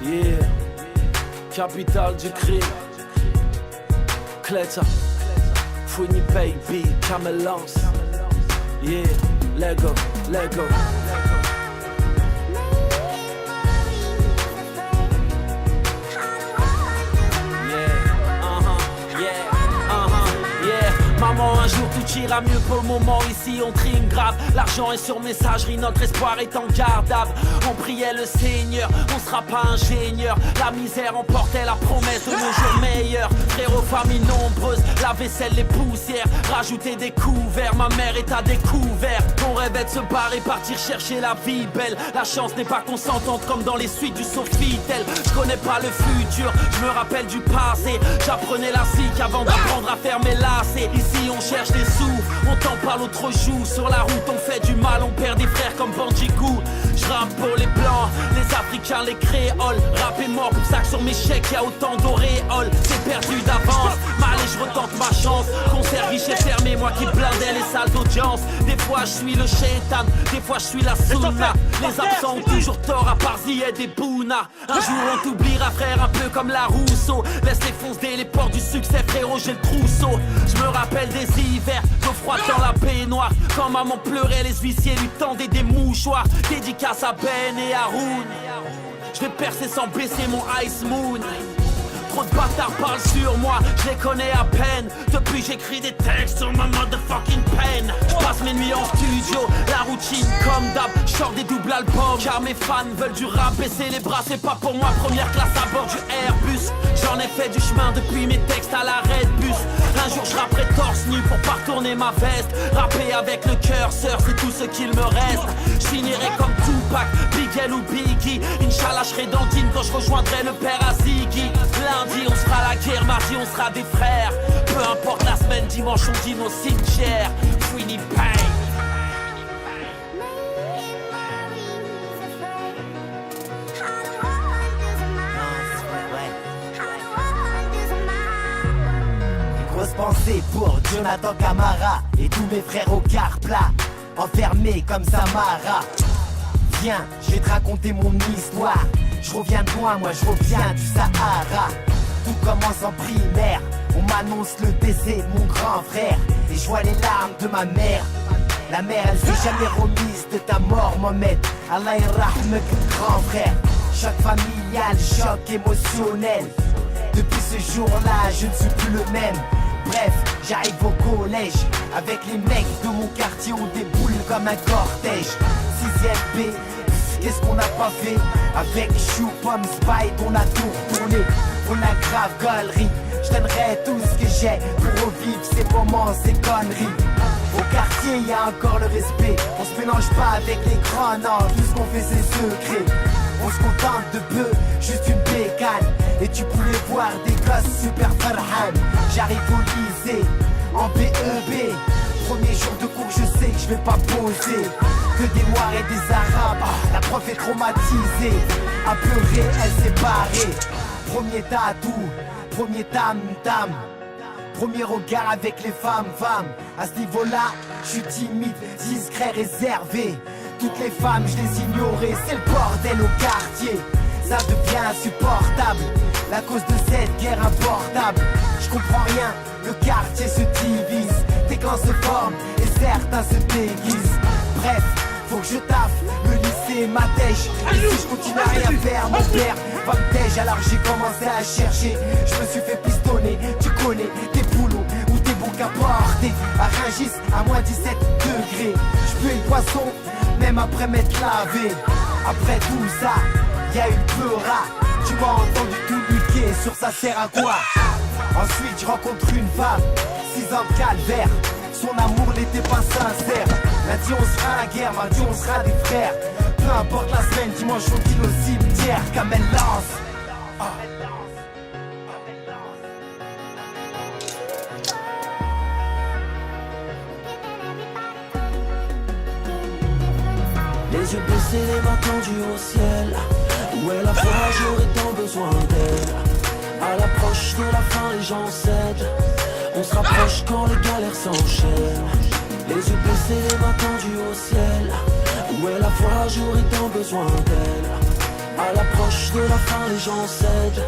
Yeah, capitale du crime. Cleta, Fouini baby, Camelance. Yeah, Lego, Lego. Maman, un jour tout ira mieux, pour le moment ici on trime grave. L'argent est sur messagerie, notre espoir est en gardable. On priait le Seigneur, on sera pas ingénieur. La misère emportait la promesse de nos jours meilleurs. Frérot, famille nombreuse, la vaisselle, les poussières. Rajouter des couverts, ma mère est à découvert. On rêvait de se barrer, partir chercher la vie belle. La chance n'est pas consentante comme dans les suites du Sofitel. Je connais pas le futur, je me rappelle du passé. J'apprenais la zik avant d'apprendre à faire mes lacets. Ici on cherche des sous, on t'en parle autre jour. Sur la route on fait du mal, on perd des frères comme Bandjikou. Je rappe pour les blancs, les africains, les créoles. Rap est mort, pour ça que sur mes chèques y'a autant d'auréoles. C'est perdu d'avance, mal et je retente ma chance. Concert guichet fermé, moi qui blindais les salles d'audience. Des fois je suis le shaitan, des fois je suis la sunna. Les absents ont toujours tort à part Zied et Bouna. Un jour on t'oubliera frère, un peu comme la Rousseau. Laisse-les foncer les portes du succès frérot, j'ai le trousseau. Je me rappelle des hivers, d'eau froide dans la baignoire. Quand maman pleurait, les huissiers lui tendaient des mouchoirs. Dédicace à Ben et Haroun. Je vais percer sans baisser mon Ice Moon. Trop de bâtards parlent sur moi, je les connais à peine. Depuis j'écris des textes sur ma motherfucking pen. Je passe mes nuits en studio, la routine comme d'hab. Je sors des doubles albums, car mes fans veulent du rap. Baisser les bras c'est pas pour moi, première classe à bord du Airbus. J'en ai fait du chemin depuis mes textes à l'arrêt de bus. Un jour je rapperai torse nu pour pas retourner ma veste. Rapper avec le cœur, sœur, c'est tout ce qu'il me reste. Je finirai comme Tupac, Big L ou Biggie. Inch'Allah je serai dandine quand je rejoindrai le père à Ziggy. Lundi on se fera la guerre, mardi on sera des frères. Peu importe la semaine, dimanche on dîne au cimetière. Fouini paye. Grosse pensée pour Jonathan Camara et tous mes frères au quart plat, enfermés comme Samara. Viens, je vais te raconter mon histoire. Je reviens de loin, moi je reviens du Sahara. Tout commence en primaire, on m'annonce le décès de mon grand frère. Et je vois les larmes de ma mère. La mère elle s'est jamais remise de ta mort Mohamed. Allah yarahmek grand frère. Choc familial, choc émotionnel. Depuis ce jour-là je ne suis plus le même. Bref, j'arrive au collège. Avec les mecs de mon quartier on déboule comme un cortège. 6ème B, qu'est-ce qu'on n'a pas fait? Avec Chou, Pomme, Spike, on a tout retourné. On a grave galerie. Je donnerai tout ce que j'ai pour revivre ces moments, ces conneries. Au quartier, y a encore le respect. On se mélange pas avec les grands, non. Tout ce qu'on fait, c'est secret. On se contente de peu, juste une bécane. Et tu pouvais voir des gosses super farhan. J'arrive au lycée, en BEB. Premier jour de cours, je sais que je vais pas poser. Que des noirs et des arabes, la prof est traumatisée. À pleurer, elle s'est barrée. Premier tatou, premier tam-tam. Premier regard avec les femmes. À ce niveau-là, je suis timide, discret, réservé. Toutes les femmes, je les ignorais, c'est le bordel au quartier. Ça devient insupportable, la cause de cette guerre importable. Je comprends rien, le quartier se divise. Des clans se forment et certains se déguisent. Bref, faut que je taffe, le lycée m'attèche. Et si je continue à rien faire, mon père va me tèche. Alors j'ai commencé à chercher, je me suis fait pistonner. Tu connais tes boulots ou tes boucs à porter. À Rungis, à moins 17 degrés. Je pue le poisson, même après m'être lavé. Après tout ça, y'a eu le pleura. Tu m'as entendu tout niquer, sur ça sert à quoi? Ensuite je rencontre une femme, 6 ans de calvaire. Son amour n'était pas sincère. Lundi on sera à la guerre, mardi on sera des frères. Peu importe la semaine, dimanche on dîne au cimetière. Kamel lance. Les yeux baissés, les mains tendues au ciel. Où est la foi, j'aurais tant besoin d'elle. À l'approche de la fin, les gens cèdent. On se rapproche quand les galères s'enchaînent. Les yeux baissés, les mains tendues au ciel. Où est la foi, par jour étant besoin d'elle. À l'approche de la fin les gens cèdent.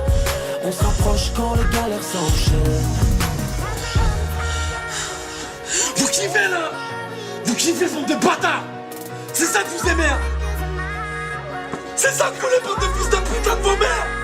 On se rapproche quand les galères s'enchaînent. Vous kiffez là? Vous kiffez bande de bâtards? C'est ça que vous aimez hein? C'est ça que les bandes de fils de putain de vos mères?